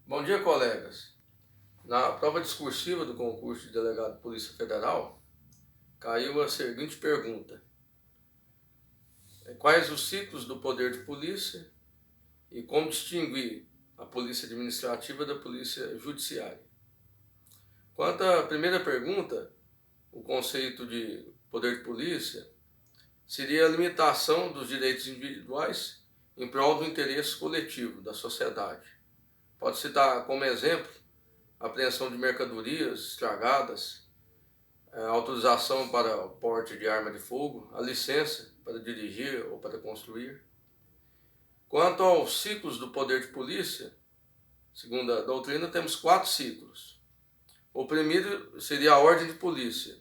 Bom dia, colegas. Na prova discursiva do concurso de delegado de Polícia Federal, caiu a seguinte pergunta: quais os ciclos do poder de polícia e como distinguir a polícia administrativa da polícia judiciária? Quanto à primeira pergunta, o conceito de poder de polícia seria a limitação dos direitos individuais em prol do interesse coletivo da sociedade. Pode citar como exemplo a apreensão de mercadorias estragadas, a autorização para o porte de arma de fogo, a licença para dirigir ou para construir. Quanto aos ciclos do poder de polícia, segundo a doutrina, temos 4 ciclos. O primeiro seria a ordem de polícia,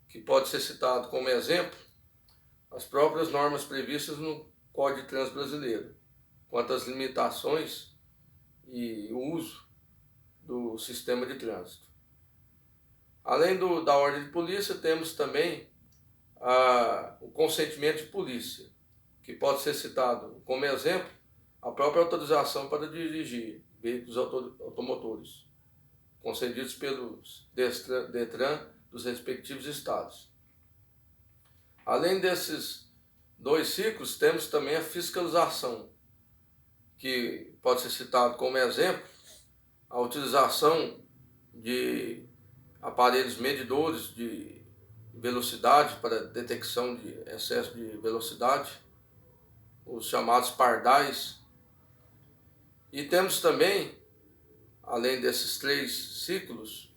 que pode ser citado como exemplo as próprias normas previstas no Código de Trânsito Brasileiro, quanto às limitações e o uso do sistema de trânsito. Além da ordem de polícia, temos também o consentimento de polícia, que pode ser citado como exemplo a própria autorização para dirigir veículos automotores, concedidos pelos DETRAN dos respectivos estados. Além desses 2 ciclos, temos também a fiscalização, que pode ser citado como exemplo a utilização de aparelhos medidores de velocidade para detecção de excesso de velocidade, os chamados pardais. E temos também, além desses 3 ciclos,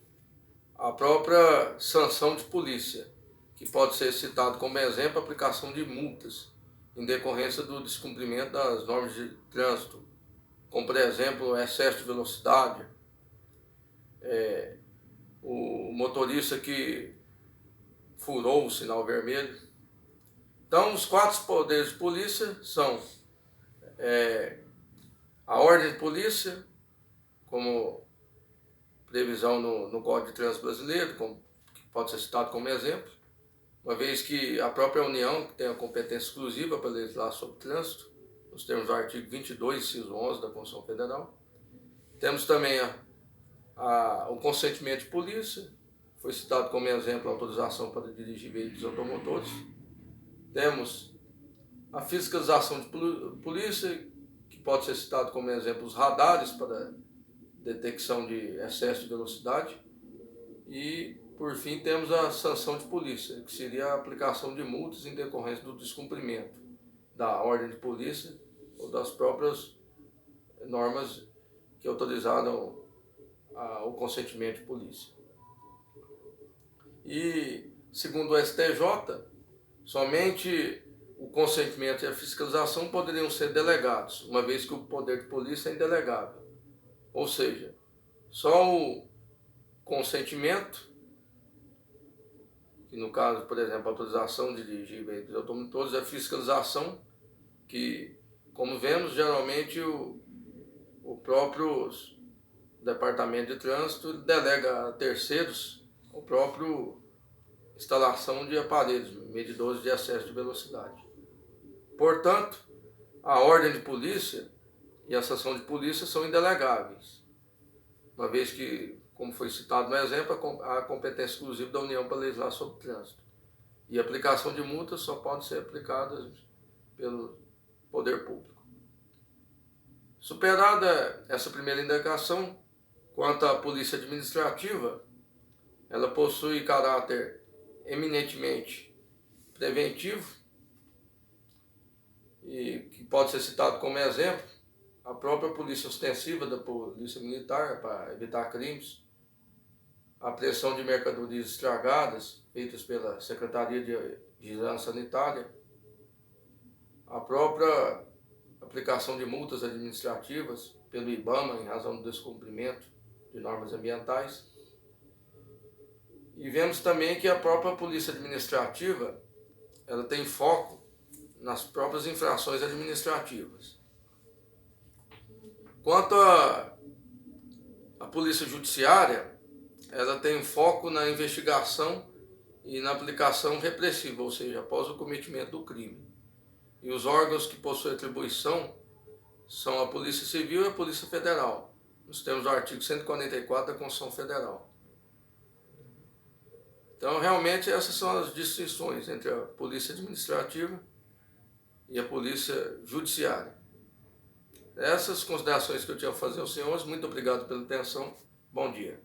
a própria sanção de polícia, que pode ser citado como exemplo a aplicação de multas em decorrência do descumprimento das normas de trânsito, como por exemplo o excesso de velocidade, o motorista que furou o sinal vermelho. Então, os 4 poderes de polícia são a ordem de polícia, como previsão no Código de Trânsito Brasileiro, que pode ser citado como exemplo, uma vez que a própria União tem a competência exclusiva para legislar sobre trânsito, nos termos do artigo 22, inciso 11 da Constituição Federal. Temos também o consentimento de polícia, foi citado como exemplo a autorização para dirigir veículos automotores. Temos a fiscalização de polícia, que pode ser citado como exemplo os radares para detecção de excesso de velocidade. E, por fim, temos a sanção de polícia, que seria a aplicação de multas em decorrência do descumprimento da ordem de polícia ou das próprias normas que autorizaram o consentimento de polícia. E, segundo o STJ, somente o consentimento e a fiscalização poderiam ser delegados, uma vez que o poder de polícia é indelegável. Ou seja, só o consentimento, que no caso, por exemplo, a autorização de dirigir veículos automotores, a fiscalização, que, como vemos, geralmente o próprio Departamento de Trânsito delega a terceiros o próprio instalação de aparelhos medidores de excesso de velocidade. Portanto, a ordem de polícia e a sanção de polícia são indelegáveis, uma vez que, como foi citado no exemplo, a competência exclusiva da União para legislar sobre trânsito. E a aplicação de multas só pode ser aplicada pelo poder público. Superada essa primeira indagação, quanto à polícia administrativa, ela possui caráter eminentemente preventivo, e que pode ser citado como exemplo a própria polícia ostensiva da polícia militar para evitar crimes, a apreensão de mercadorias estragadas feitas pela Secretaria de Vigilância Sanitária, a própria aplicação de multas administrativas pelo IBAMA em razão do descumprimento de normas ambientais. E vemos também que a própria polícia administrativa ela tem foco nas próprias infrações administrativas. Quanto à polícia judiciária, ela tem foco na investigação e na aplicação repressiva, ou seja, após o cometimento do crime. E os órgãos que possuem atribuição são a Polícia Civil e a Polícia Federal, nos termos do artigo 144 da Constituição Federal. Então, realmente, essas são as distinções entre a polícia administrativa e a polícia judiciária. Essas considerações que eu tinha a fazer aos senhores. Muito obrigado pela atenção. Bom dia.